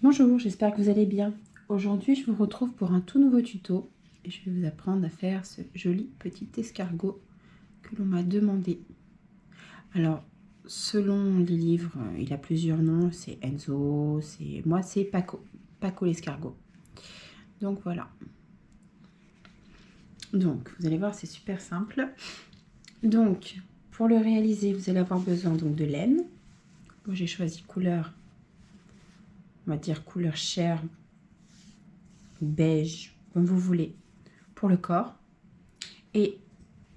Bonjour, j'espère que vous allez bien. Aujourd'hui, je vous retrouve pour un tout nouveau tuto et je vais vous apprendre à faire ce joli petit escargot que l'on m'a demandé. Alors, selon les livres, il a plusieurs noms, c'est Enzo, moi c'est Paco l'escargot. Donc voilà. Donc, vous allez voir, c'est super simple. Donc, pour le réaliser, vous allez avoir besoin donc de laine. Moi, j'ai choisi couleur, on va dire couleur chair, beige, comme vous voulez, pour le corps. Et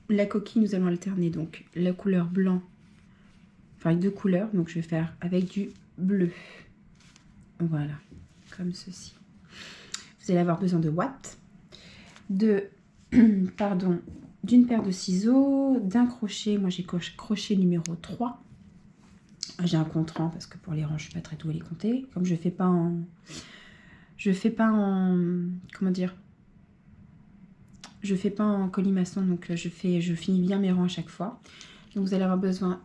la coquille, nous allons alterner donc la couleur blanc, enfin deux couleurs, donc je vais faire avec du bleu. Voilà, comme ceci. Vous allez avoir besoin de watts, d'une paire de ciseaux, d'un crochet. Moi j'ai crochet numéro 3. J'ai un contre-rang parce que pour les rangs je ne suis pas très douée à les compter. Comme je fais pas en comment dire, je fais pas en colimaçon, donc je finis bien mes rangs à chaque fois. Donc vous allez avoir besoin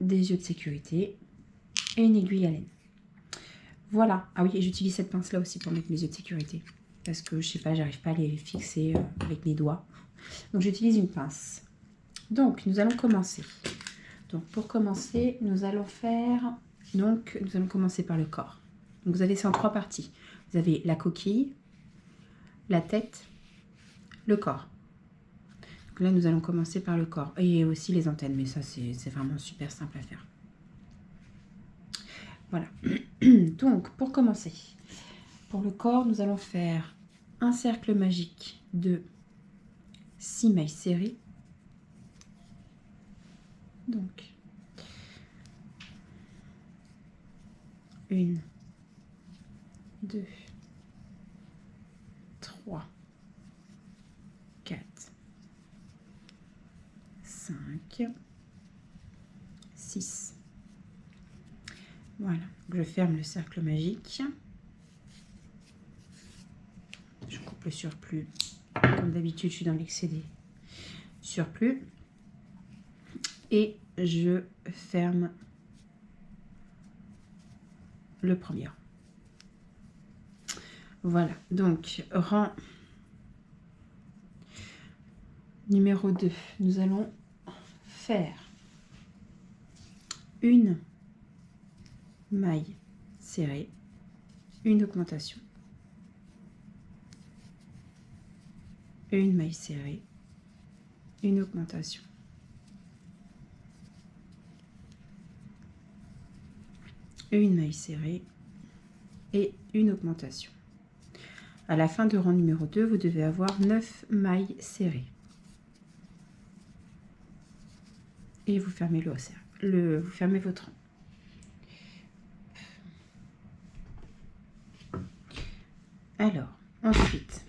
des yeux de sécurité et une aiguille à laine. Voilà. Ah oui, et j'utilise cette pince là aussi pour mettre mes yeux de sécurité parce que je sais pas, j'arrive pas à les fixer avec mes doigts. Donc j'utilise une pince. Donc nous allons commencer. Donc pour commencer, nous allons commencer par le corps. Donc vous avez ça en 3 parties. Vous avez la coquille, la tête, le corps. Donc là nous allons commencer par le corps et aussi les antennes, mais ça c'est vraiment super simple à faire. Voilà. Donc, pour commencer, pour le corps, nous allons faire un cercle magique de 6 mailles serrées. Donc, 1, 2, 3, 4, 5, 6. Voilà, je ferme le cercle magique. Je coupe le surplus. Comme d'habitude, je suis dans l'excès des surplus. Et je ferme le premier. Voilà, donc rang numéro 2. Nous allons faire une maille serrée, une augmentation, une maille serrée, une augmentation, une maille serrée et une augmentation. À la fin de rang numéro 2, vous devez avoir 9 mailles serrées. Et vous fermez vous fermez votre rang. Alors, ensuite,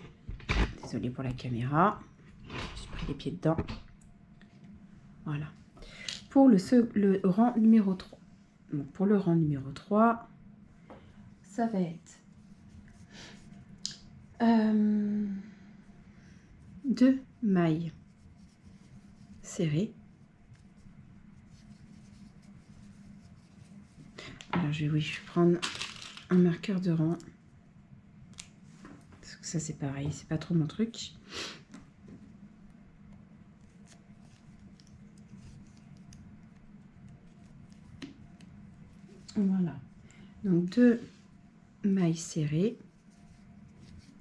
désolée pour la caméra, j'ai pris les pieds dedans. Voilà. Pour le rang numéro 3. Donc pour le rang numéro 3, ça va être 2 mailles serrées. Alors je vais prendre un marqueur de rang. Parce que ça c'est pareil, c'est pas trop mon truc. Voilà. Donc 2 mailles serrées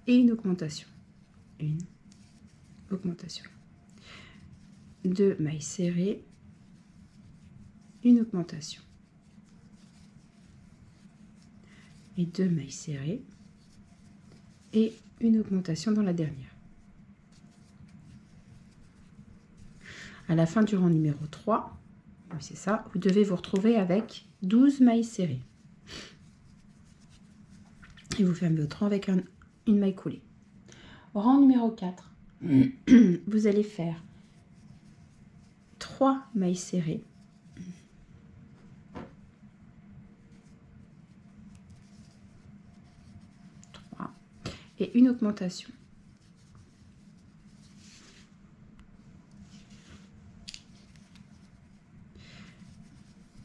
et une augmentation. Une augmentation. 2 mailles serrées, une augmentation. Et 2 mailles serrées et une augmentation dans la dernière. À la fin du rang numéro 3, c'est ça, vous devez vous retrouver avec 12 mailles serrées. Et vous fermez votre rang avec une maille coulée. Rang numéro 4, vous allez faire 3 mailles serrées. Et une augmentation.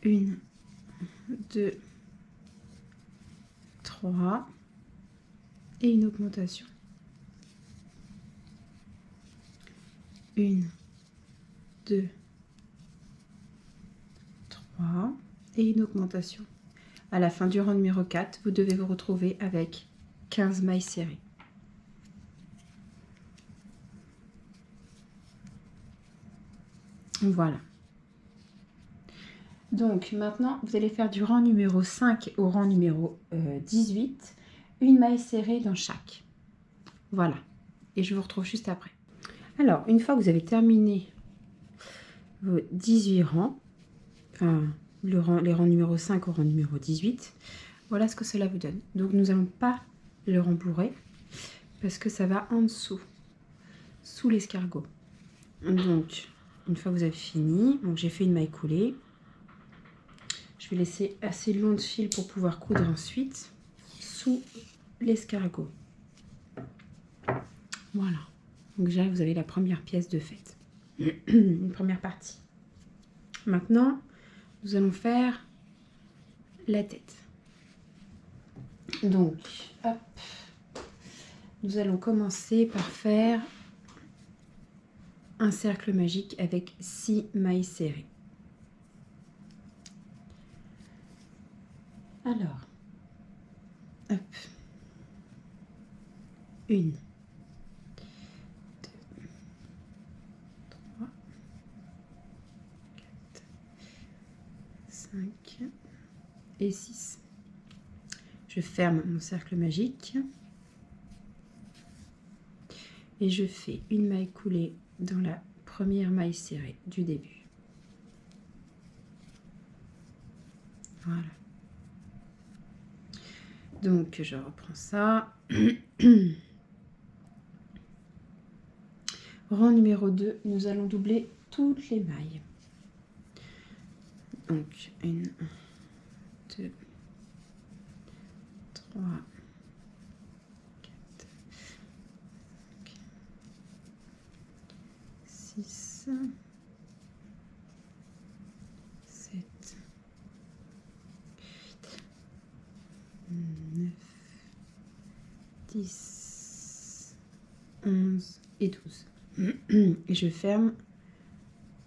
Une, 2, 3 et une augmentation. 1, 2, 3 et une augmentation. À la fin du rang numéro 4, vous devez vous retrouver avec 15 mailles serrées. Voilà. Donc maintenant, vous allez faire du rang numéro 5 au rang numéro 18, une maille serrée dans chaque. Voilà. Et je vous retrouve juste après. Alors, une fois que vous avez terminé vos 18 rangs, enfin les rangs numéro 5 au rang numéro 18, voilà ce que cela vous donne. Donc nous n'allons pas le rembourrer parce que ça va en dessous, sous l'escargot. Donc, une fois que vous avez fini, donc j'ai fait une maille coulée. Je vais laisser assez long de fil pour pouvoir coudre ensuite sous l'escargot. Voilà. Donc déjà, vous avez la première pièce de faite. Une première partie. Maintenant, nous allons faire la tête. Donc, hop. Nous allons commencer par faire un cercle magique avec 6 mailles serrées. Alors, hop. 1, 2, 3, 4, 5 et 6. Je ferme mon cercle magique et je fais une maille coulée dans la première maille serrée du début. Voilà. Donc je reprends ça. Rang numéro 2, nous allons doubler toutes les mailles. Donc 1, 2, 3, 4, 5, 6, 7, 9, 10, 11 et 12. Et je ferme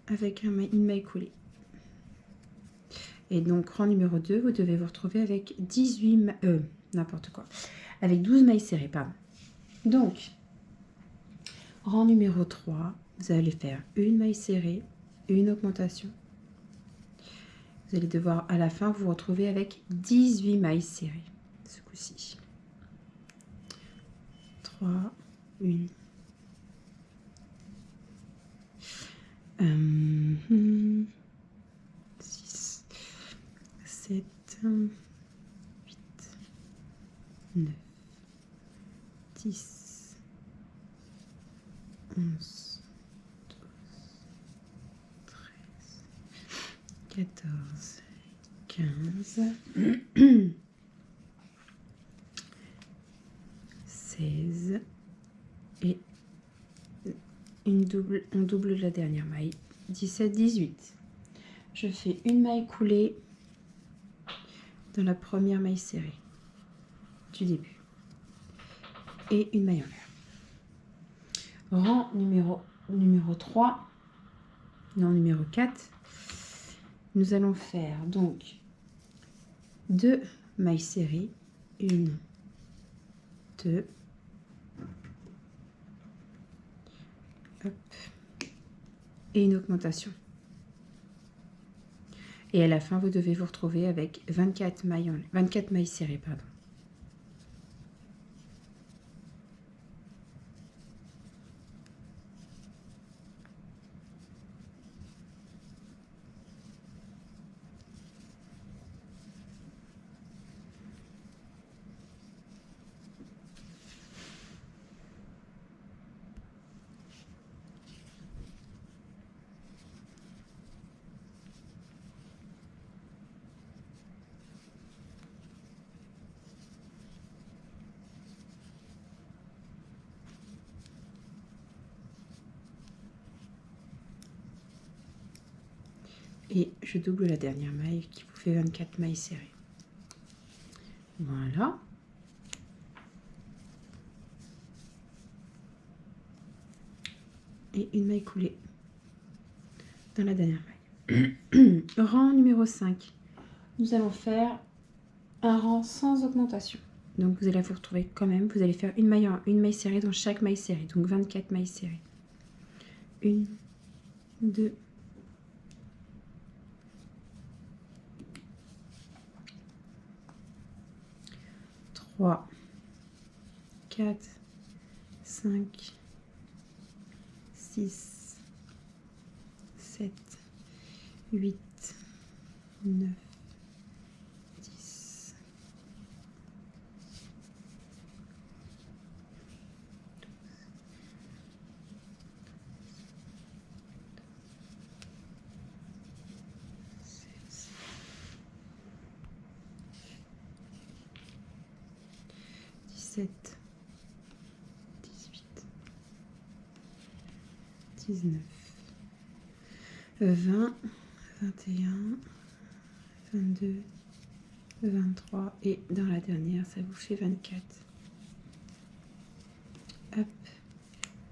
avec une maille coulée. Et donc, rang numéro 2, vous devez vous retrouver avec 12 mailles serrées, pardon. Donc, rang numéro 3, vous allez faire une maille serrée, une augmentation. Vous allez devoir, à la fin, vous retrouver avec 18 mailles serrées, ce coup-ci. 3, 1. 6, 7, 8, 9, 10, 11, 12, 13, 14, 15, 16 et on double la dernière maille, 17, 18. Je fais une maille coulée dans la première maille serrée du début et une maille en l'air. Rang numéro 3, non numéro 4, nous allons faire donc 2 mailles serrées, 1, 2, hop, et une augmentation. Et à la fin, vous devez vous retrouver avec 24 mailles serrées, pardon. Et je double la dernière maille qui vous fait 24 mailles serrées. Voilà. et une maille coulée dans la dernière maille. Rang numéro 5. Nous allons faire un rang sans augmentation. Donc vous allez vous retrouver quand même, vous allez faire une maille serrée dans chaque maille serrée. Donc 24 mailles serrées. 1, 2, 3, 4, 5, 6, 7, 8, 9, 10, 16, 17, 18, 19, 20, 21, 22, 23 et dans la dernière ça vous fait 24. Hop,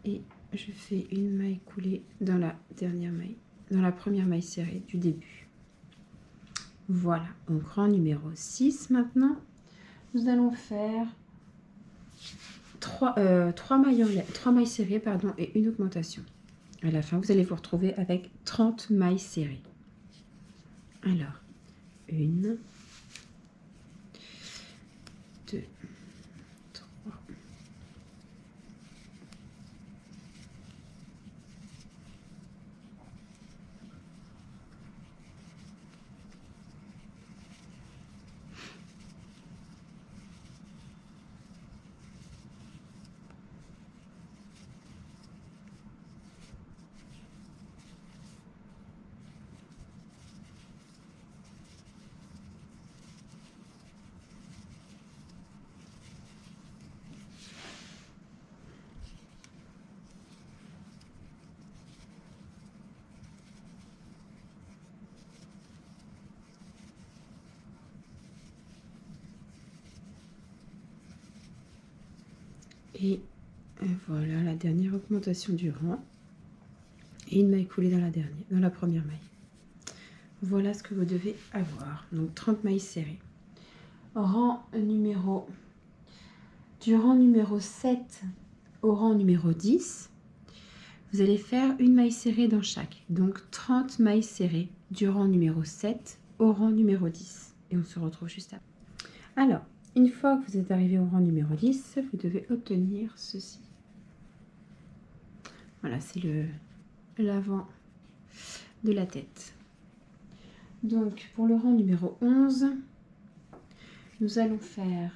et je fais une maille coulée dans la dernière maille, dans la première maille serrée du début. Voilà, donc rang numéro 6 maintenant. Nous allons faire 3 mailles serrées pardon, et une augmentation. À la fin, vous allez vous retrouver avec 30 mailles serrées. Alors, 1, 2, 3, et voilà la dernière augmentation du rang et une maille coulée dans la première maille. Voilà ce que vous devez avoir. Donc 30 mailles serrées. Du rang numéro 7 au rang numéro 10, vous allez faire une maille serrée dans chaque. Donc 30 mailles serrées du rang numéro 7 au rang numéro 10. Et on se retrouve juste après. Alors, une fois que vous êtes arrivé au rang numéro 10, vous devez obtenir ceci. Voilà, c'est l'avant de la tête. Donc, pour le rang numéro 11, nous allons faire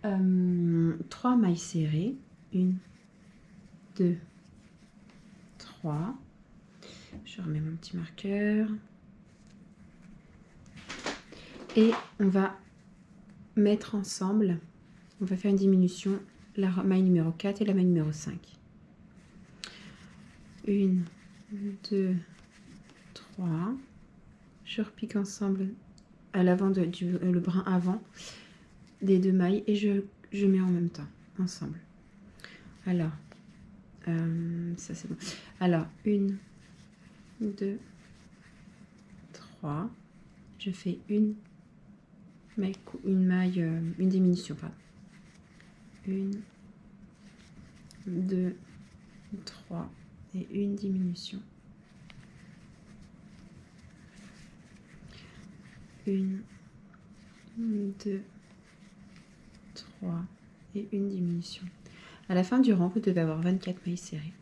3 mailles serrées. 1, 2, 3. Je remets mon petit marqueur. Et on va mettre ensemble, on va faire une diminution, la maille numéro 4 et la maille numéro 5. 1, 2, 3. Je repique ensemble à l'avant le brin avant des deux mailles et je mets en même temps ensemble. Alors ça c'est bon. Alors 1, 2, 3. Je fais une diminution, pardon. 1, 2, 3 et une diminution. 1, 2, 3 et une diminution. À la fin du rang, vous devez avoir 24 mailles serrées.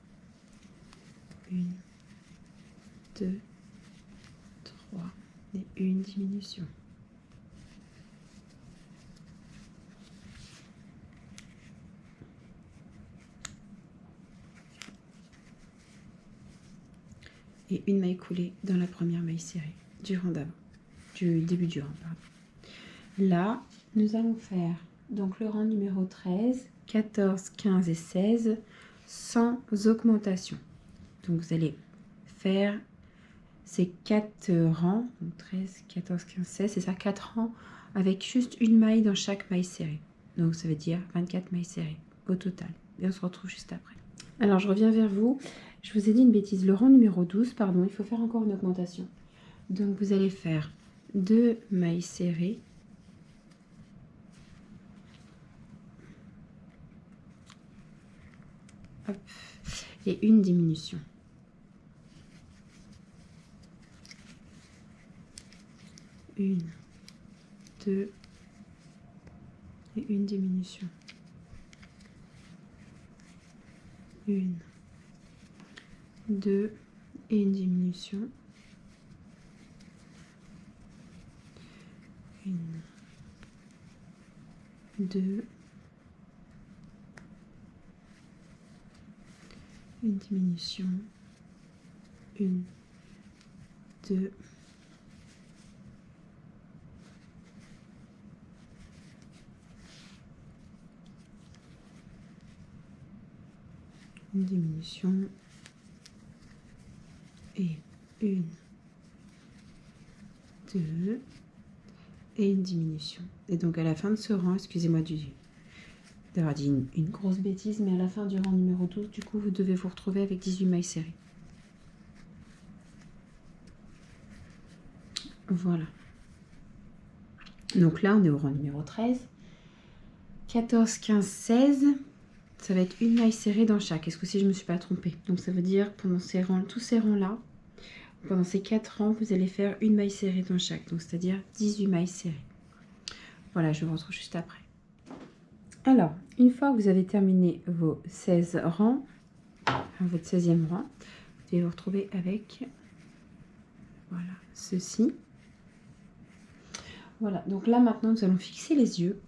1, 2, 3 et une diminution. Et une maille coulée dans la première maille serrée du rang d'avant, du début du rang, pardon. Là, nous allons faire donc le rang numéro 13, 14, 15 et 16 sans augmentation. Donc vous allez faire ces 4 rangs, donc 13, 14, 15, 16, c'est ça, 4 rangs avec juste une maille dans chaque maille serrée. Donc ça veut dire 24 mailles serrées au total. Et on se retrouve juste après. Alors je reviens vers vous Je vous ai dit une bêtise, le rang numéro 12, pardon, il faut faire encore une augmentation. Donc vous allez faire 2 mailles serrées. Hop, et une diminution. Une, deux et une diminution. Une, deux et une diminution. Une, deux, une diminution. Une, deux, une diminution et une, deux et une diminution. Et donc à la fin de ce rang, excusez-moi d'avoir dit une grosse bêtise, mais à la fin du rang numéro 12, du coup, vous devez vous retrouver avec 18 mailles serrées. Voilà. Donc là, on est au rang numéro 13. 14, 15, 16. Ça va être une maille serrée dans chaque. Est-ce que si je ne me suis pas trompée? Donc ça veut dire pendant ces rangs, tous ces rangs-là, pendant ces 4 rangs, vous allez faire une maille serrée dans chaque. Donc c'est-à-dire 18 mailles serrées. Voilà, je vous retrouve juste après. Alors, une fois que vous avez terminé vos 16 rangs, votre 16e rang, vous allez vous retrouver avec, voilà, ceci. Voilà, donc là maintenant, nous allons fixer les yeux.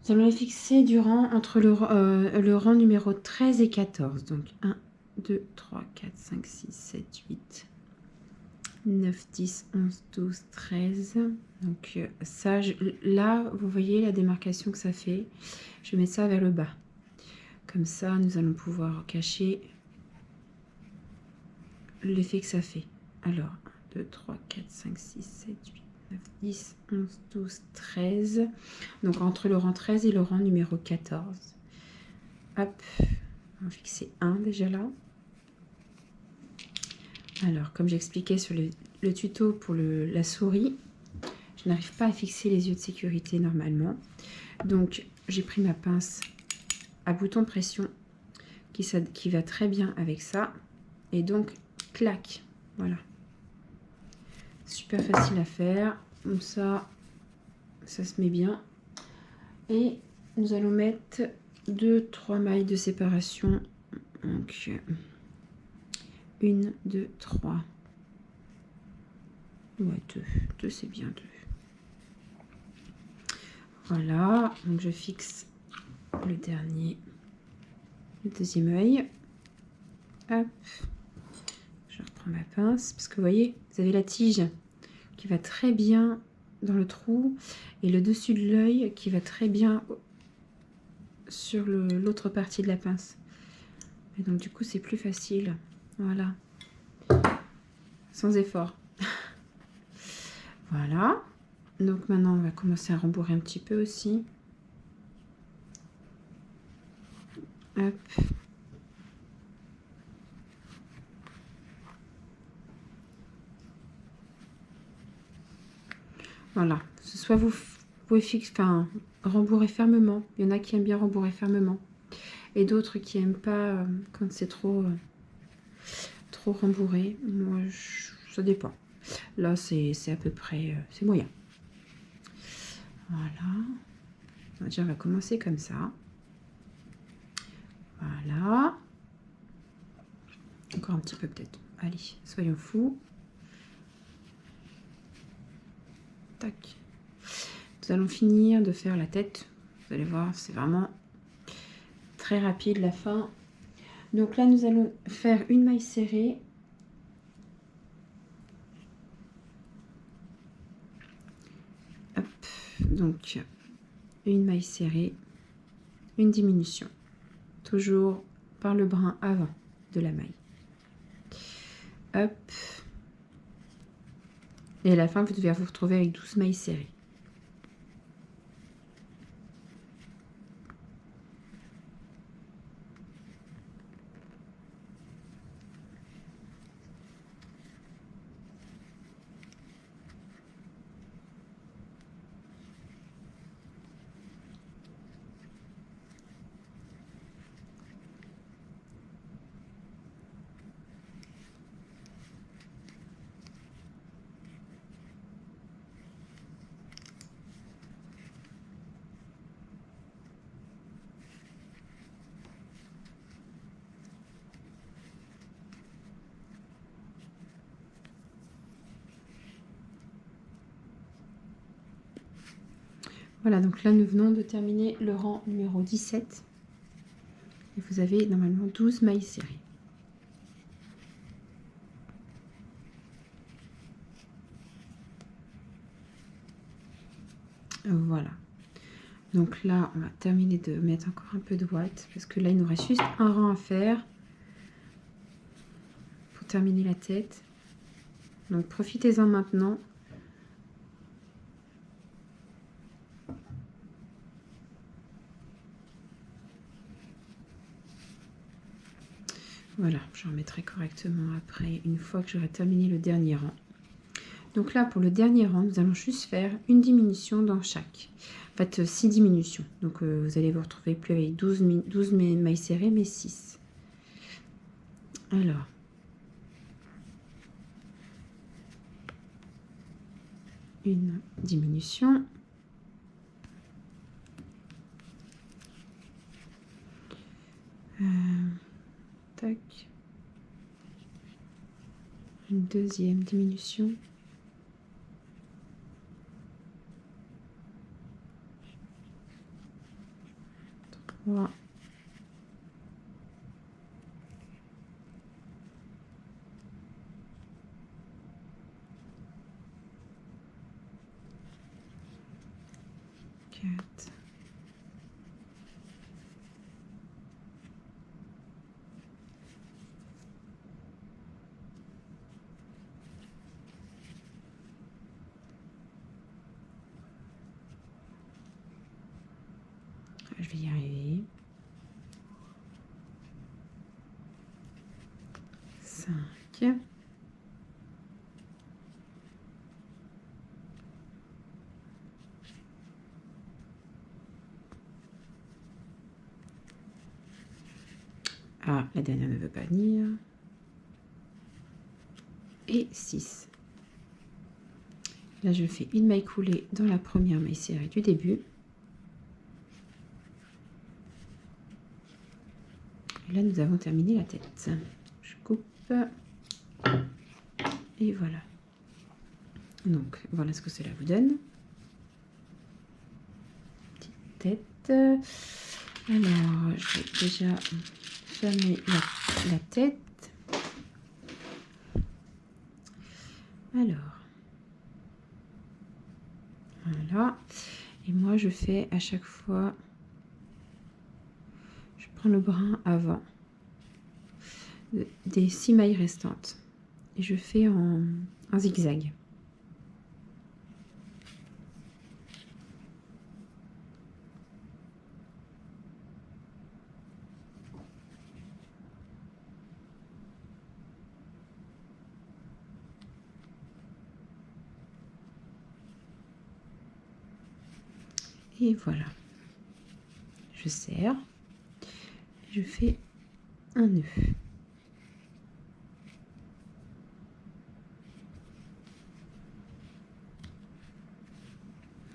Nous allons les fixer entre le rang numéro 13 et 14. Donc 1, 2, 3, 4, 5, 6, 7, 8, 9, 10, 11, 12, 13. Donc ça, là, vous voyez la démarcation que ça fait. Je mets ça vers le bas. Comme ça, nous allons pouvoir cacher l'effet que ça fait. Alors, 1, 2, 3, 4, 5, 6, 7, 8, 9, 10, 11, 12, 13. Donc, entre le rang 13 et le rang numéro 14. Hop, on va fixer 1 déjà là. Alors, comme j'expliquais sur le tuto pour la souris, je n'arrive pas à fixer les yeux de sécurité normalement. Donc, j'ai pris ma pince à bouton pression qui va très bien avec ça. Et donc, clac, voilà. Super facile à faire. Comme ça, ça se met bien. Et nous allons mettre 2-3 mailles de séparation. Donc, 1, 2, 3. Ouais, 2. 2, c'est bien 2. Voilà, donc je fixe le deuxième œil. Hop, je reprends ma pince parce que vous voyez, vous avez la tige qui va très bien dans le trou et le dessus de l'œil qui va très bien sur l'autre partie de la pince. Et donc du coup, c'est plus facile. Voilà, sans effort. Voilà. Donc maintenant, on va commencer à rembourrer un petit peu aussi. Hop. Voilà. Soit vous pouvez rembourrer fermement. Il y en a qui aiment bien rembourrer fermement. Et d'autres qui n'aiment pas quand c'est trop rembourré. Moi, ça dépend. Là, c'est à peu près... c'est moyen. Voilà. Déjà, on va commencer comme ça. Voilà. Encore un petit peu peut-être. Allez, soyons fous. Tac. Nous allons finir de faire la tête. Vous allez voir, c'est vraiment très rapide la fin. Donc là, nous allons faire une maille serrée. Hop. Donc, une maille serrée, une diminution. Toujours par le brin avant de la maille. Hop. Et à la fin, vous devez vous retrouver avec 12 mailles serrées. Voilà, donc là nous venons de terminer le rang numéro 17 et vous avez normalement 12 mailles serrées. Voilà, donc là on va terminer de mettre encore un peu de ouate parce que là il nous reste juste un rang à faire pour terminer la tête. Donc profitez-en maintenant. Voilà, je remettrai correctement après, une fois que j'aurai terminé le dernier rang. Donc là, pour le dernier rang, nous allons juste faire une diminution dans chaque. En fait, 6 diminutions. Donc vous allez vous retrouver plus avec 12 mailles serrées, mais 6. Alors, une diminution. Tac. Une deuxième diminution. Trois. Quatre. Je vais y arriver. 5. Ah, la dernière ne veut pas venir. Et 6. Là, je fais une maille coulée dans la première maille serrée du début. Et là, nous avons terminé la tête. Je coupe. Et voilà. Donc, voilà ce que cela vous donne. Petite tête. Alors, je vais déjà fermer la tête. Alors, voilà. Et moi, je fais à chaque fois, je prends le brin avant des 6 mailles restantes. Et je fais en zigzag. Et voilà. Je serre. Je fais un nœud.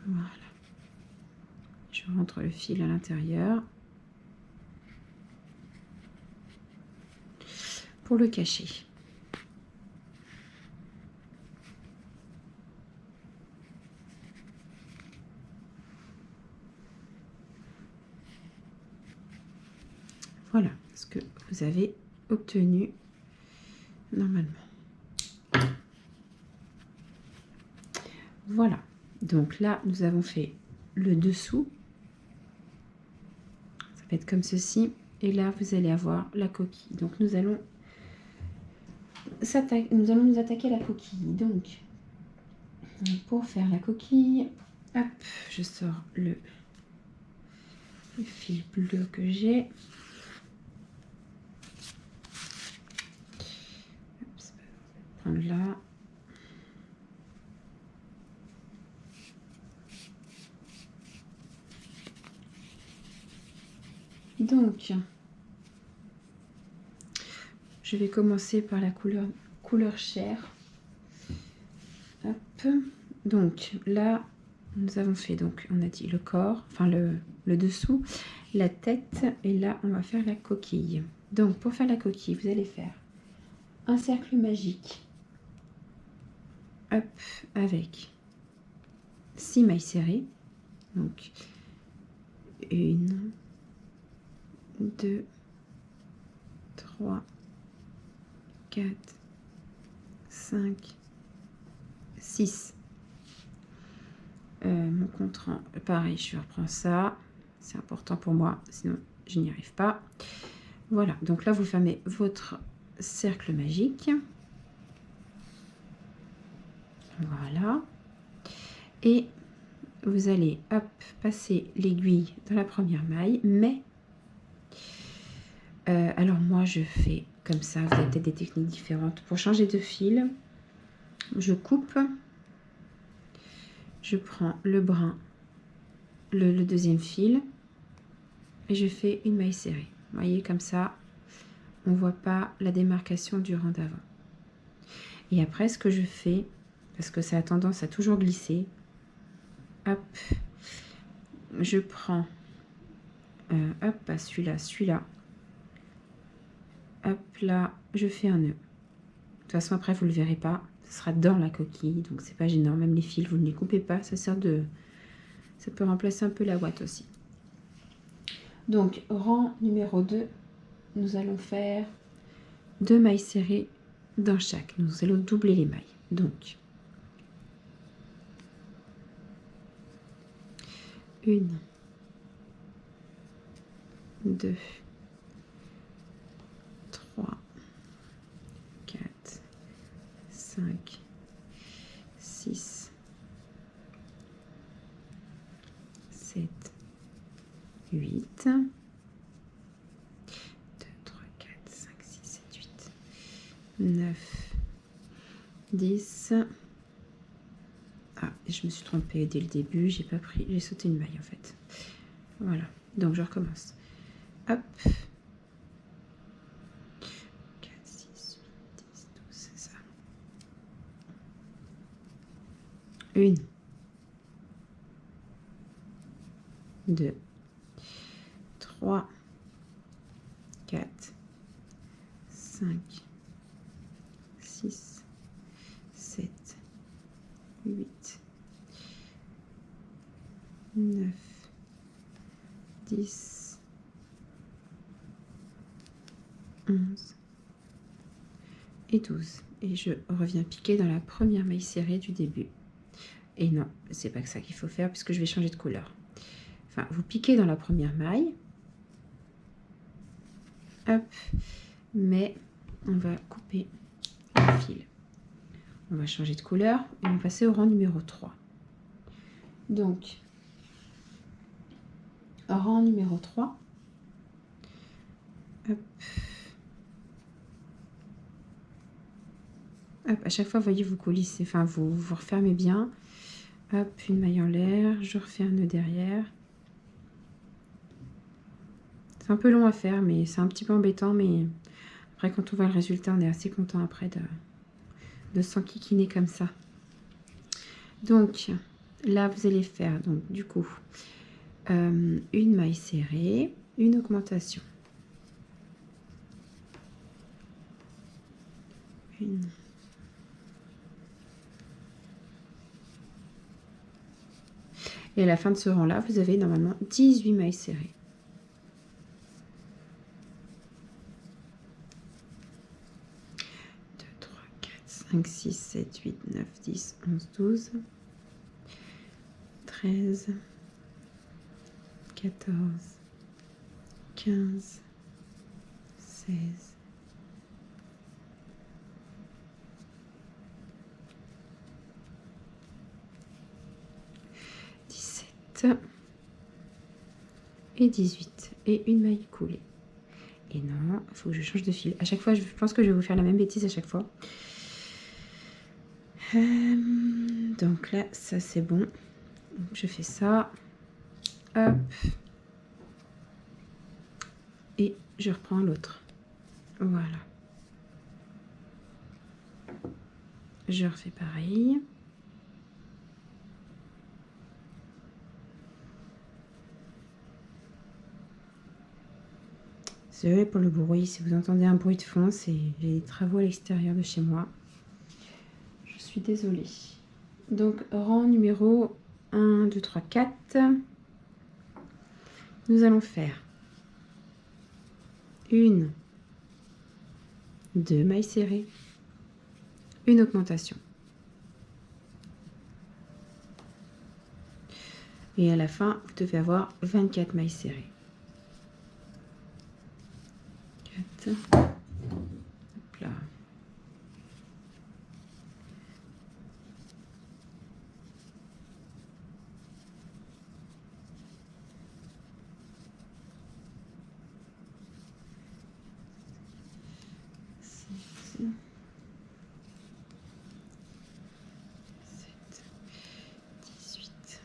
Voilà. Je rentre le fil à l'intérieur pour le cacher. Voilà ce que vous avez obtenu normalement. Voilà, donc là nous avons fait le dessous, ça va être comme ceci, et là vous allez avoir la coquille. Donc nous allons nous attaquer à la coquille. Donc pour faire la coquille, hop, je sors le fil bleu que j'ai. Prendre là. Donc, je vais commencer par la couleur chair. Hop. Donc là, nous avons fait, donc on a dit le corps, enfin le dessous, la tête, et là on va faire la coquille. Donc pour faire la coquille, vous allez faire un cercle magique, hop, avec 6 mailles serrées. Donc 1, 2, 3, 4, 5, 6. Mon compte-rendu, pareil, je reprends ça. C'est important pour moi, sinon je n'y arrive pas. Voilà, donc là, vous fermez votre cercle magique. Voilà. Et vous allez, hop, passer l'aiguille dans la première maille. Mais, alors moi, je fais comme ça. Vous avez peut-être des techniques différentes. Pour changer de fil, je coupe. Je prends le brin, le deuxième fil. Et je fais une maille serrée. Vous voyez, comme ça, on ne voit pas la démarcation du rang d'avant. Et après, ce que je fais, parce que ça a tendance à toujours glisser, hop, je prends, hop, pas celui-là, celui-là. Hop, là, je fais un nœud. De toute façon, après, vous ne le verrez pas. Ce sera dans la coquille, donc c'est pas gênant. Même les fils, vous ne les coupez pas. Ça sert de... Ça peut remplacer un peu la ouate aussi. Donc, rang numéro 2, nous allons faire 2 mailles serrées dans chaque. Nous allons doubler les mailles. Donc, 1, 2, 3, 4, 5, 6, 7, 8, 2, 3, 4, 5, 6, 7, 8, 9, 10. Ah, je me suis trompée dès le début, j'ai pas pris, j'ai sauté une maille en fait. Voilà, donc je recommence. Hop. 4, 6, 8, 10, 12, c'est ça. 1, 2, 3, 4, 5, 6, 7, 8, 9, 10, 11 et 12. Et je reviens piquer dans la première maille serrée du début. Et non, c'est pas que ça qu'il faut faire puisque je vais changer de couleur. Enfin, vous piquez dans la première maille. Hop. Mais on va couper le fil. On va changer de couleur et on va passer au rang numéro 3. Donc, rang numéro 3. Hop. Hop, à chaque fois, vous voyez, vous coulissez, enfin, vous refermez bien. Hop, une maille en l'air, je refais un nœud derrière. C'est un peu long à faire, mais c'est un petit peu embêtant, mais après, quand on voit le résultat, on est assez content après de s'enquiquiner comme ça. Donc, là, vous allez faire, donc, du coup, une maille serrée, une augmentation. Une. Et à la fin de ce rang-là, vous avez normalement 18 mailles serrées. 2, 3, 4, 5, 6, 7, 8, 9, 10, 11, 12, 13, 14, 15, 16, 17 et 18. Et une maille coulée. Et non, il faut que je change de fil. À chaque fois, je pense que je vais vous faire la même bêtise à chaque fois. Donc là, ça c'est bon. Donc, je fais ça. Hop. Et je reprends l'autre. Voilà. Je refais pareil. Désolée pour le bruit, si vous entendez un bruit de fond, c'est j'ai des travaux à l'extérieur de chez moi. Je suis désolée. Donc, rang numéro 1, 2, 3, 4. Nous allons faire 1, 2 mailles serrées, une augmentation. Et à la fin, vous devez avoir 24 mailles serrées. 4. Hop là. Sept, 18,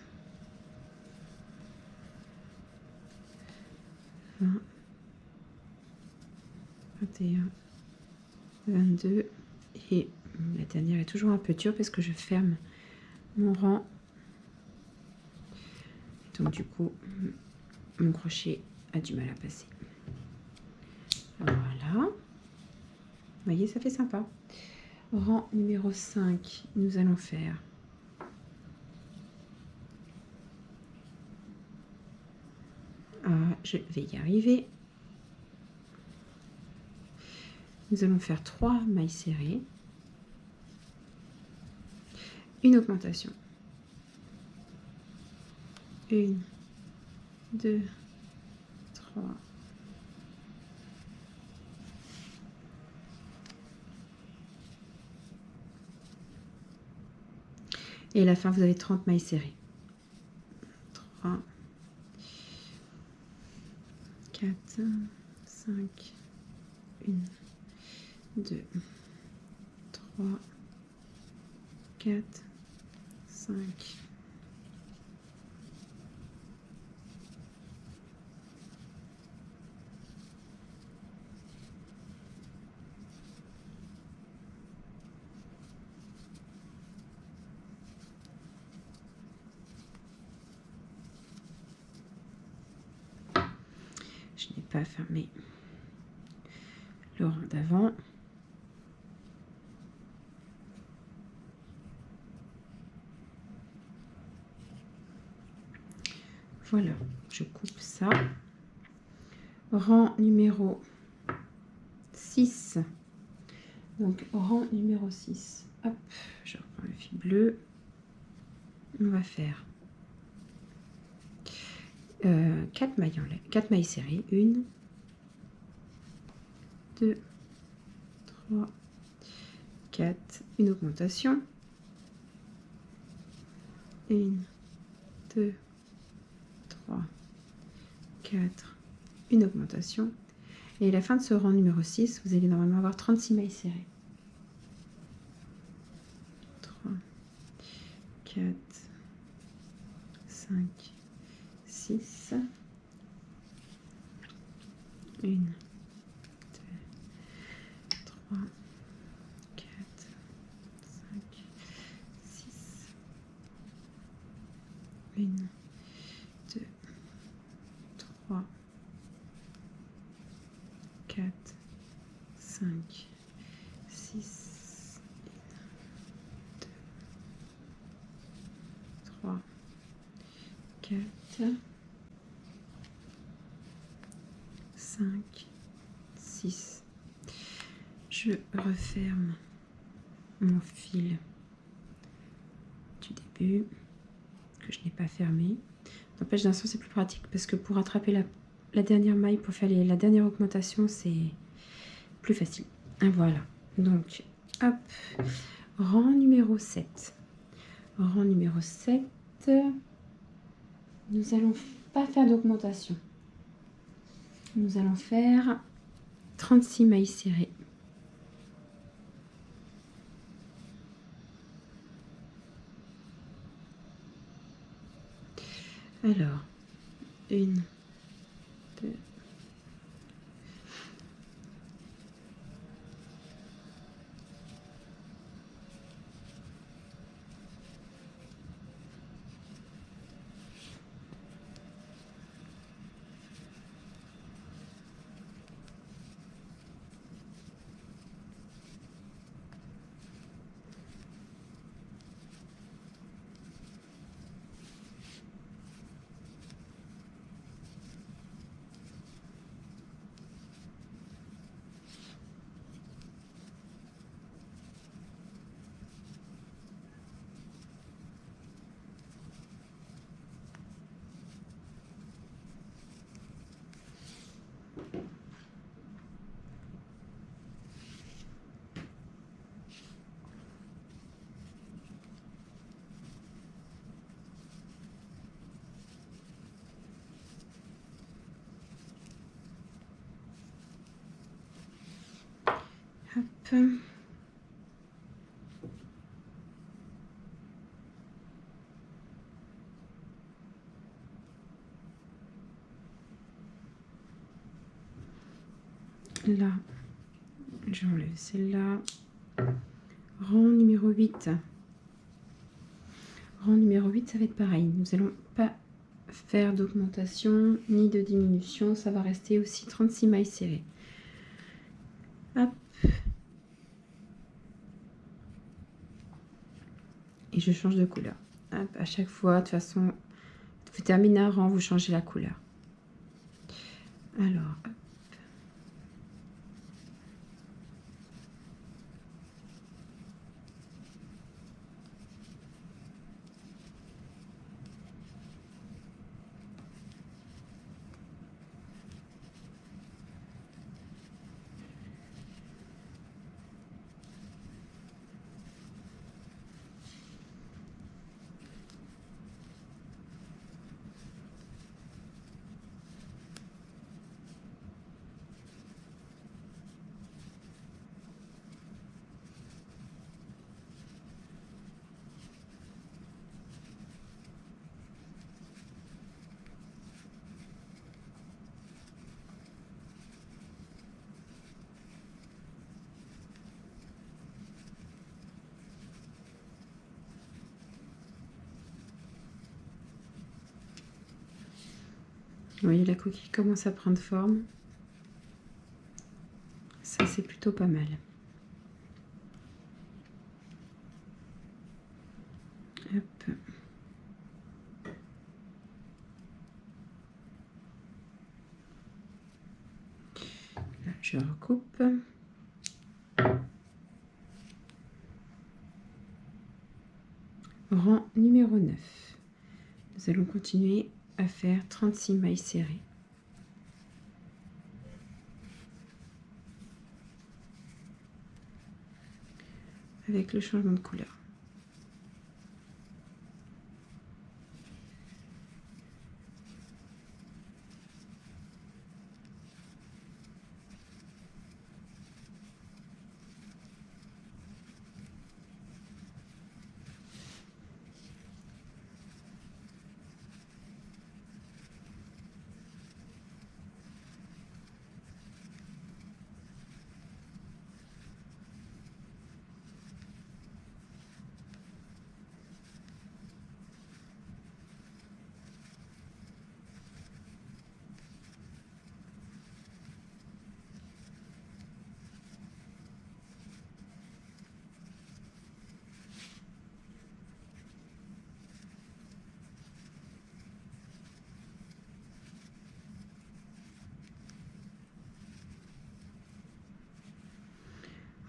20, 21, 22 et la dernière est toujours un peu dure parce que je ferme mon rang. Donc du coup, mon crochet a du mal à passer. Voilà. Vous voyez, ça fait sympa. Rang numéro 5, nous allons faire je vais y arriver. Nous allons faire 3 mailles serrées, une augmentation. 1, 2, 3. Et à la fin, vous avez 30 mailles serrées. 3, 4, 5, 1, 2, 3, 4, 5. Je n'ai pas fermé le rang d'avant. Voilà, je coupe ça. Rang numéro 6. Donc, rang numéro 6. Hop, je reprends le fil bleu. On va faire 4 mailles en l'air, 4 mailles serrées. 1, 2, 3, 4. Une augmentation. 1, 2, 3, 4. Une augmentation. Et à la fin de ce rang numéro 6, vous allez normalement avoir 36 mailles serrées. 3, 4, 5, 6. 1, 2, 3, 4, 5, 6. 1, 2, 3, 4, 5, 6, 2, 3, 4, 5, 6. Je referme mon fil du début que je n'ai pas fermé. N'empêche, d'un sens c'est plus pratique parce que pour attraper la dernière maille, pour faire la dernière augmentation, c'est plus facile. Et voilà. Donc, hop, rang numéro 7. Rang numéro 7, nous allons pas faire d'augmentation. Nous allons faire 36 mailles serrées. Alors, 1, 2, Là, j'enlève celle-là. Rang numéro 8. Rang numéro 8, ça va être pareil. Nous n'allons pas faire d'augmentation ni de diminution. Ça va rester aussi 36 mailles serrées. Hop. Et je change de couleur. Hop, à chaque fois, de toute façon, vous terminez un rang, vous changez la couleur. Alors, hop. Vous voyez, la coquille commence à prendre forme. Ça, c'est plutôt pas mal. Hop. Là, je recoupe. Rang numéro 9. Nous allons continuer à faire 36 mailles serrées. Avec le changement de couleur.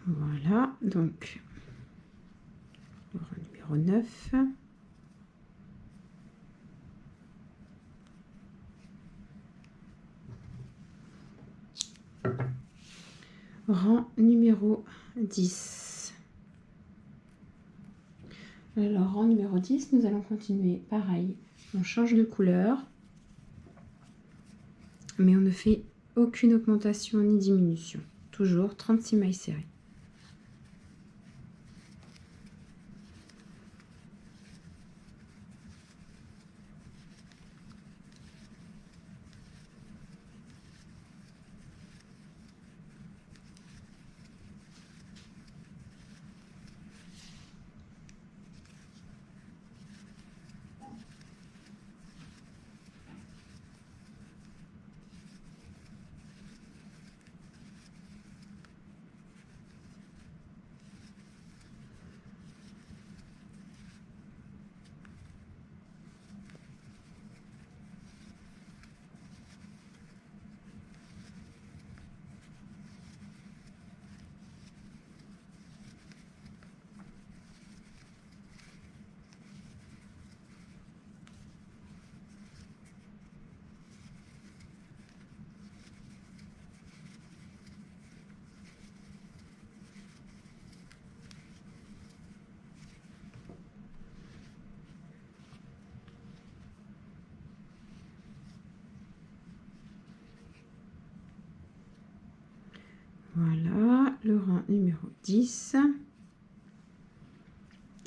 Voilà, donc le rang numéro 9. Rang numéro 10. Alors, rang numéro 10, nous allons continuer pareil. On change de couleur, mais on ne fait aucune augmentation ni diminution. Toujours 36 mailles serrées. rang numéro 10.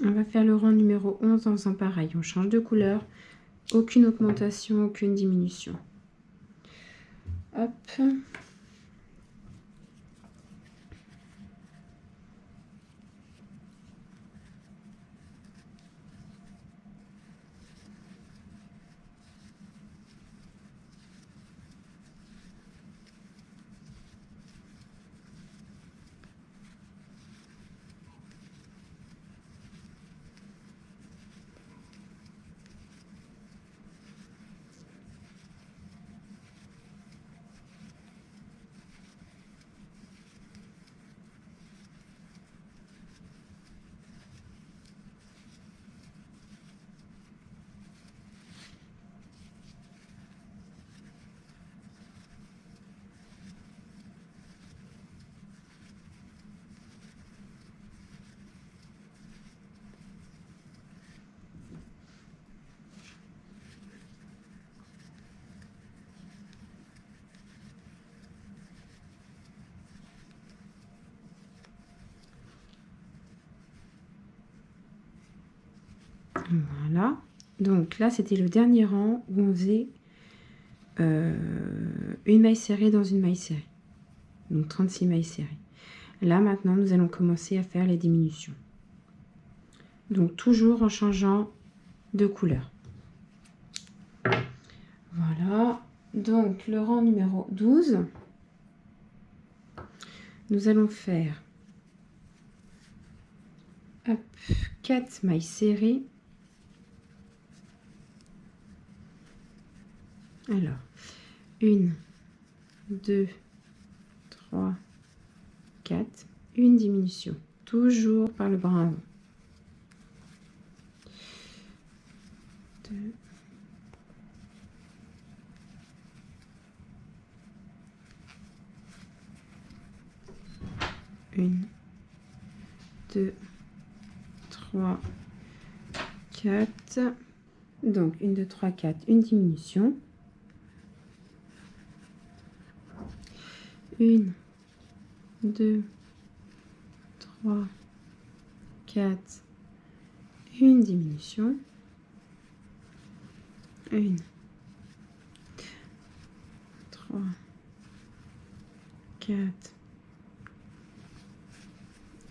On va faire le rang numéro 11 en faisant pareil. On change de couleur. Aucune augmentation, aucune diminution. Hop. Voilà. Donc là, c'était le dernier rang où on faisait une maille serrée dans une maille serrée. Donc 36 mailles serrées. Là, maintenant, nous allons commencer à faire les diminutions. Donc toujours en changeant de couleur. Voilà. Donc le rang numéro 12. Nous allons faire 4 mailles serrées. Alors, 1, 2, 3, 4, une diminution, toujours par le bras avant. 2, 1, 2, 3, 4. Donc 1, 2, 3, 4, une diminution. 1, 2, 3, 4, une diminution. 1, 3, 4,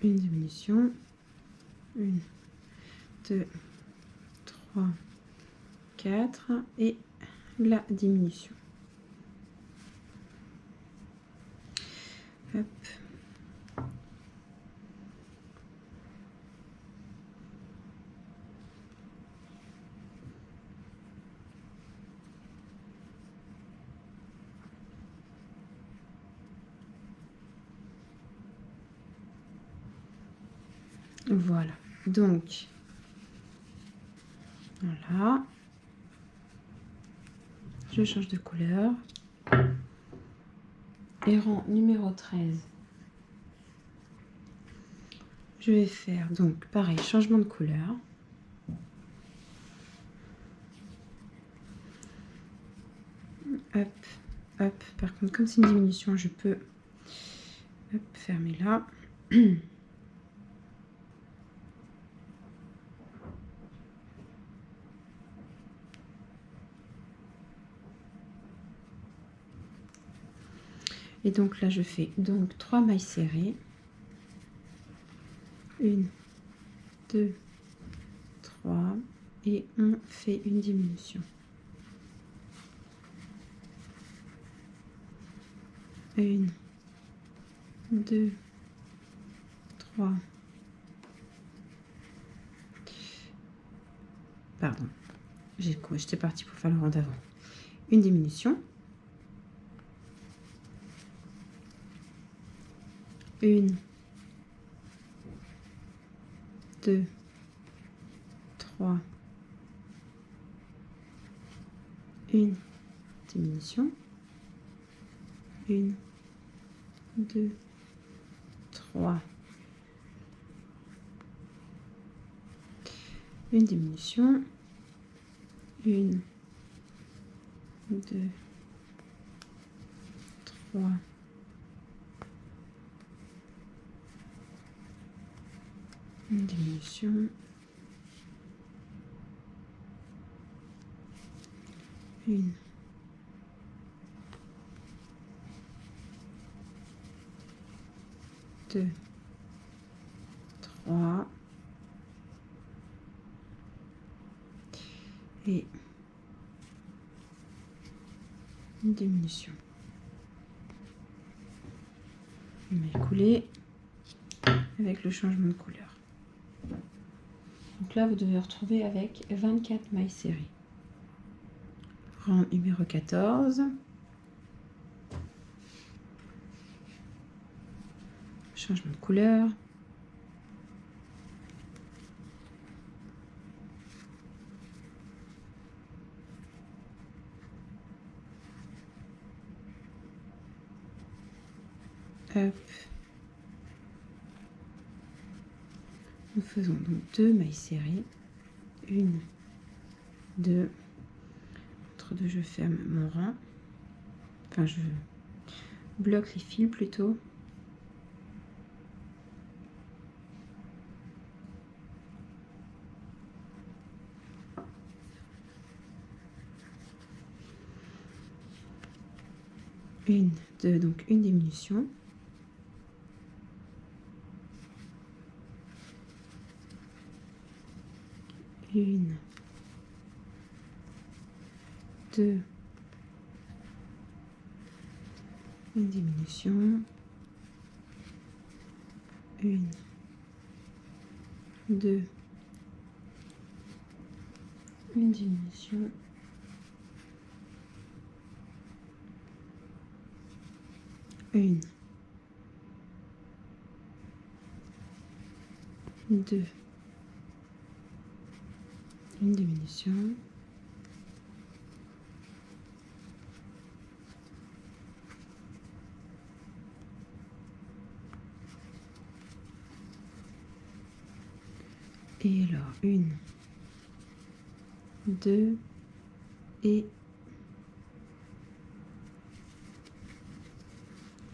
une diminution. 1, 2, 3, 4 et la diminution. Hop. Voilà, donc voilà, je change de couleur et rang numéro 13. Je vais faire donc pareil, changement de couleur. Hop, hop, par contre comme c'est une diminution, je peux hop, fermer là. Et donc là, je fais donc 3 mailles serrées. 1, 2, 3 et on fait une diminution. 1, 2, 3. Pardon, j'étais partie pour faire le rang d'avant. Une diminution. 1, 2, 3, une diminution. 1, 2, 3. Une diminution. 1, 2, 3. Une diminution. Une. Deux. Trois. Et une diminution. On va couler avec le changement de couleur. Donc là, vous devez retrouver avec 24 mailles serrées. Rang numéro 14. Changement de couleur. Hop. Nous faisons donc 2 mailles serrées. 1, 2. Entre deux, je ferme mon rang. Enfin, je bloque les fils plutôt. Une, deux, donc une diminution. Une, deux, une diminution. Une, deux, une diminution. Une, deux, une diminution. Et alors, une, deux et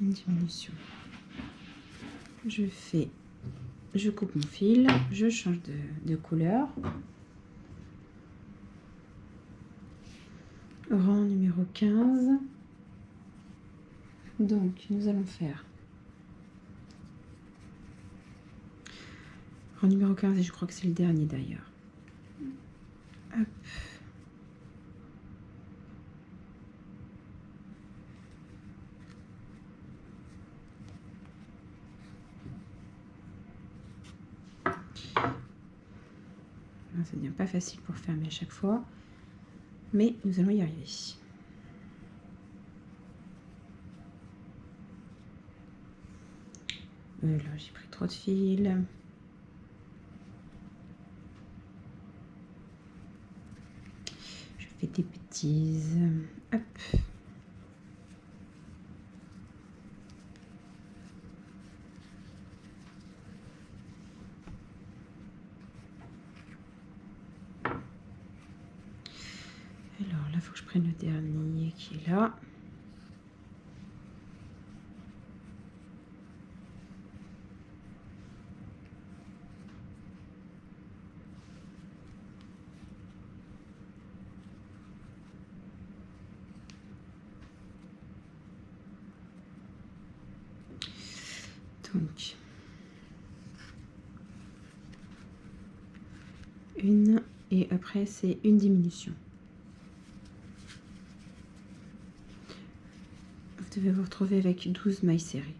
une diminution. Je coupe mon fil, je change de couleur. Rang numéro 15. Donc, nous allons faire rang numéro 15 et je crois que c'est le dernier d'ailleurs. Hop. Ça devient pas facile pour fermer à chaque fois, mais nous allons y arriver. Là, j'ai pris trop de fil. Je fais des bêtises. Hop. Alors là, il faut que je prenne le dernier qui est là. Donc, une et après c'est une diminution. Vous devez vous retrouver avec 12 mailles serrées.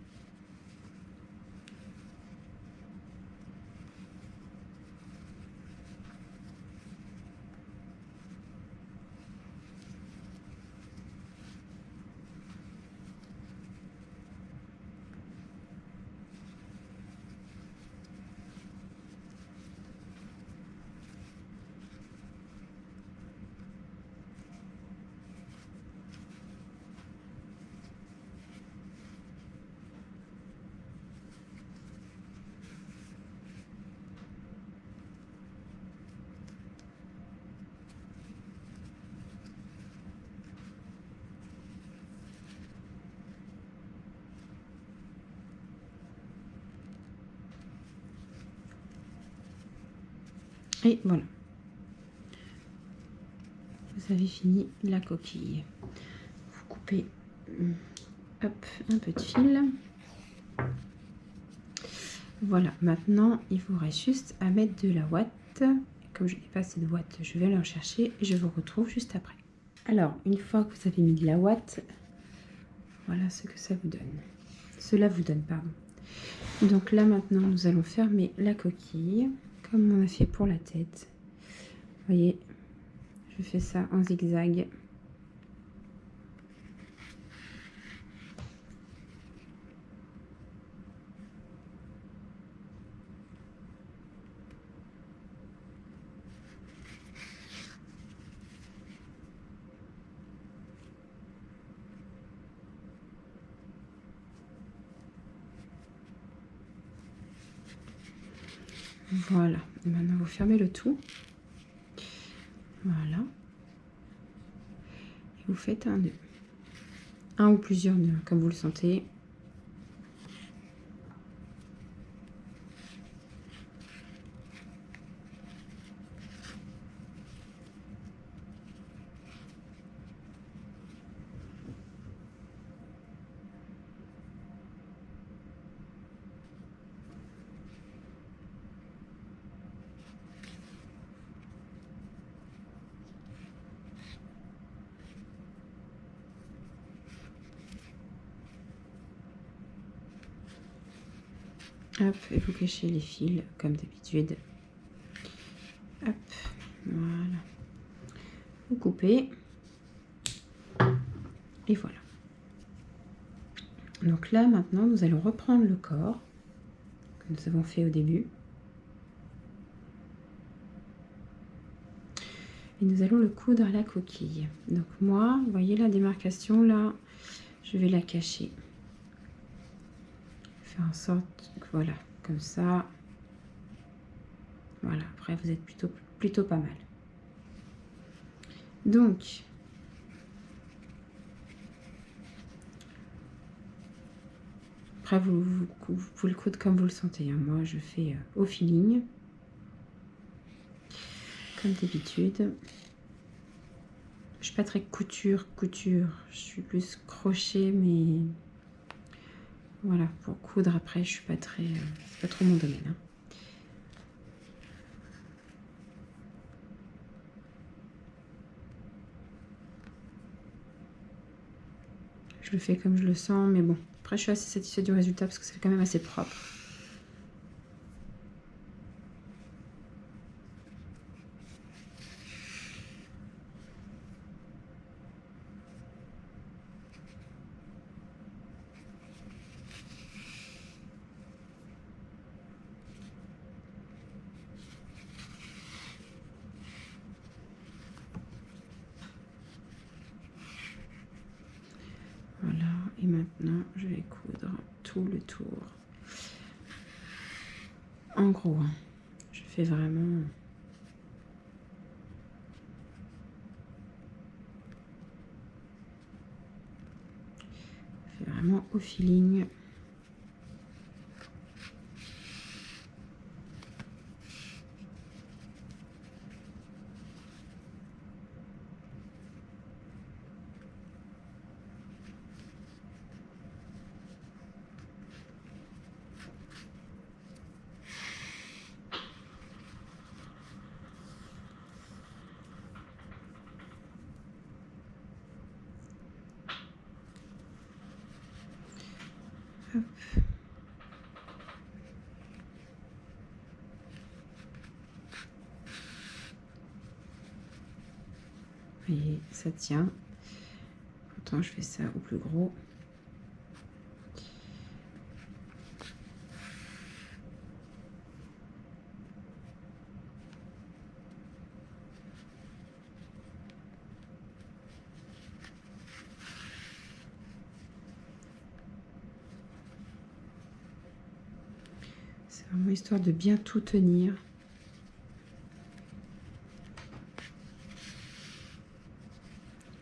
Et voilà. Vous avez fini la coquille. Vous coupez hop, un peu de fil. Voilà, maintenant il vous reste juste à mettre de la ouate. Comme je n'ai pas assez de ouate, je vais aller en chercher et je vous retrouve juste après. Alors, une fois que vous avez mis de la ouate, voilà ce que ça vous donne. Cela vous donne, pardon. Donc là maintenant, nous allons fermer la coquille, comme on a fait pour la tête. Vous voyez, je fais ça en zigzag. Voilà, et maintenant vous fermez le tout. Voilà. Et vous faites un nœud. Un ou plusieurs nœuds, comme vous le sentez. Hop, et vous cachez les fils comme d'habitude. Hop, voilà. Vous coupez. Et voilà. Donc là, maintenant, nous allons reprendre le corps que nous avons fait au début. Et nous allons le coudre à la coquille. Donc moi, vous voyez la démarcation là, je vais la cacher. Faire en sorte que voilà, comme ça. Voilà, après vous êtes plutôt pas mal. Donc, après vous pouvez le coudre comme vous le sentez. Hein. Moi, je fais au feeling, comme d'habitude. Je suis pas très couture. Je suis plus crochet, mais voilà, pour coudre après, je suis pas très, c'est pas trop mon domaine. Hein. Je le fais comme je le sens, mais bon. Après, je suis assez satisfaite du résultat parce que c'est quand même assez propre. Voilà, et maintenant, je vais coudre tout le tour. En gros, hein, je fais vraiment... vraiment au feeling. Hop. Vous voyez, ça tient. Pourtant, je fais ça au plus gros. C'est vraiment histoire de bien tout tenir.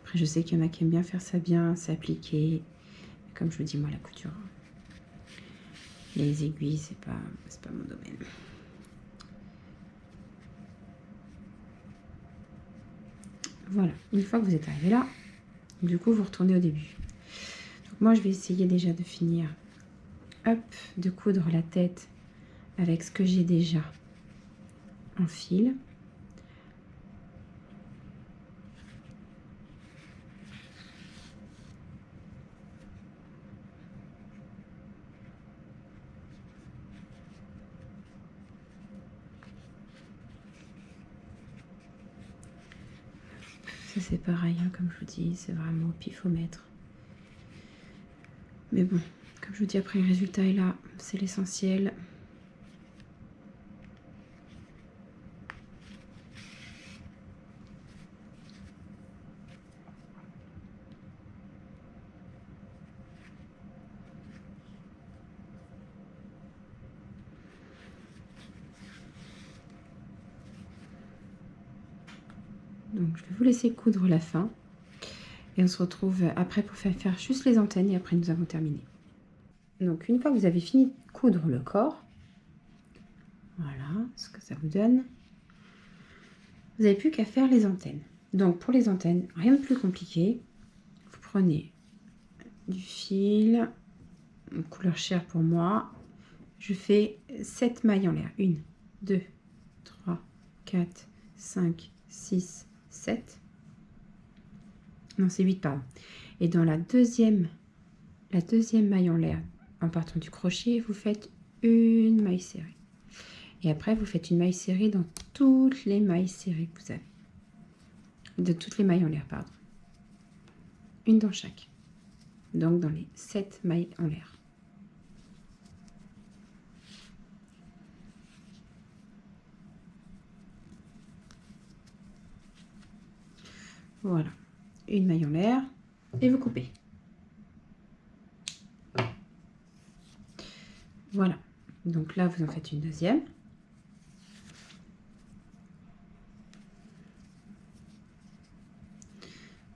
Après, je sais qu'il y en a qui aiment bien faire ça bien, s'appliquer. Comme je vous dis, moi, la couture, les aiguilles, c'est pas mon domaine. Voilà, une fois que vous êtes arrivé là, du coup, vous retournez au début. Donc, moi, je vais essayer déjà de finir, hop, de coudre la tête avec ce que j'ai déjà en fil. Ça, c'est pareil, hein, comme je vous dis, c'est vraiment au pifomètre. Mais bon, comme je vous dis, après le résultat est là, c'est l'essentiel. Donc je vais vous laisser coudre la fin. Et on se retrouve après pour faire juste les antennes et après nous avons terminé. Donc une fois que vous avez fini de coudre le corps, voilà ce que ça vous donne. Vous n'avez plus qu'à faire les antennes. Donc pour les antennes, rien de plus compliqué. Vous prenez du fil, couleur chair pour moi. Je fais 7 mailles en l'air. 1, 2, 3, 4, 5, 6, 7. Non, c'est 8, pardon. Et dans la deuxième maille en l'air, en partant du crochet, vous faites une maille serrée. Et après, vous faites une maille serrée dans toutes les mailles serrées que vous avez. De toutes les mailles en l'air, pardon. Une dans chaque. Donc, dans les 7 mailles en l'air. Voilà. Une maille en l'air. Et vous coupez. Voilà. Donc là, vous en faites une deuxième.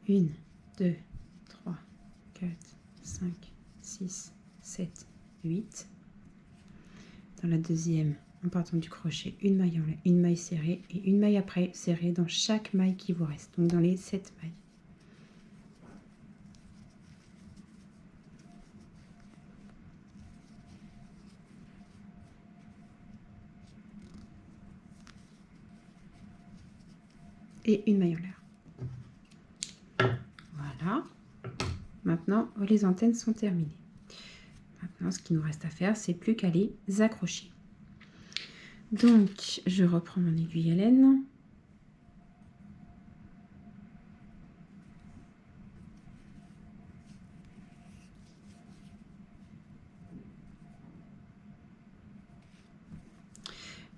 Une, 2, 3, 4, 5, 6, 7, 8. Dans la deuxième, en partant du crochet, une maille en l'air, une maille serrée et une maille après serrée dans chaque maille qui vous reste. Donc dans les 7 mailles. Et une maille en l'air. Voilà. Maintenant, les antennes sont terminées. Maintenant, ce qu'il nous reste à faire, c'est plus qu'à les accrocher. Donc, je reprends mon aiguille à laine.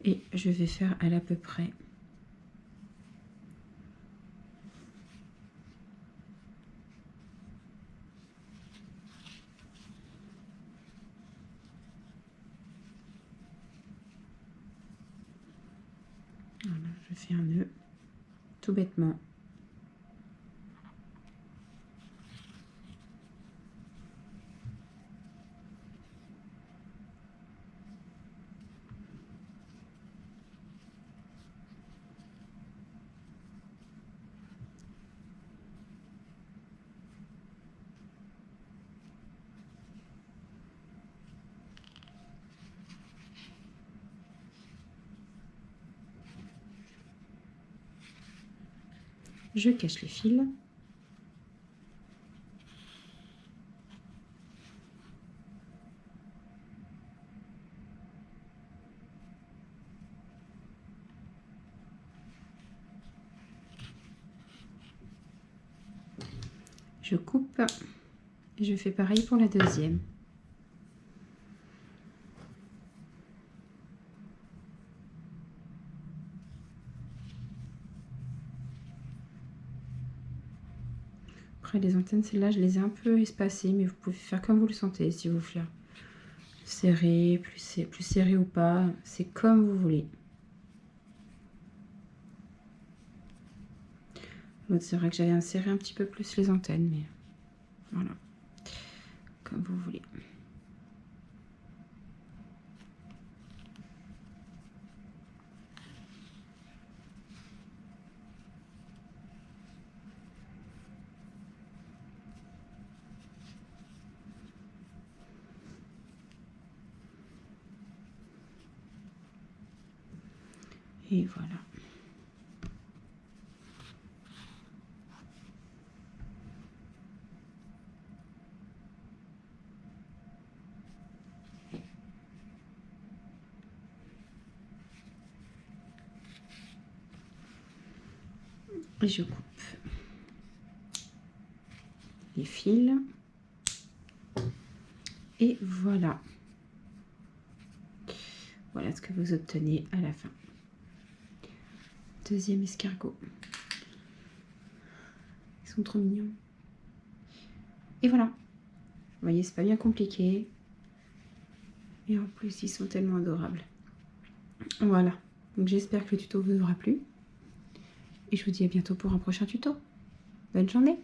Et je vais faire à peu près voilà, je fais un nœud tout bêtement. Je cache les fils. Je coupe. Et je fais pareil pour la deuxième. Après les antennes, celles-là, je les ai un peu espacées, mais vous pouvez faire comme vous le sentez, si vous voulez. Serré, plus serré ou pas, c'est comme vous voulez. C'est vrai que j'avais inséré un petit peu plus les antennes, mais voilà, comme vous voulez. Et voilà. Et je coupe les fils. Et voilà. Voilà ce que vous obtenez à la fin. Deuxième escargot. Ils sont trop mignons. Et voilà. Vous voyez, c'est pas bien compliqué. Et en plus, ils sont tellement adorables. Voilà. Donc j'espère que le tuto vous aura plu. Et je vous dis à bientôt pour un prochain tuto. Bonne journée!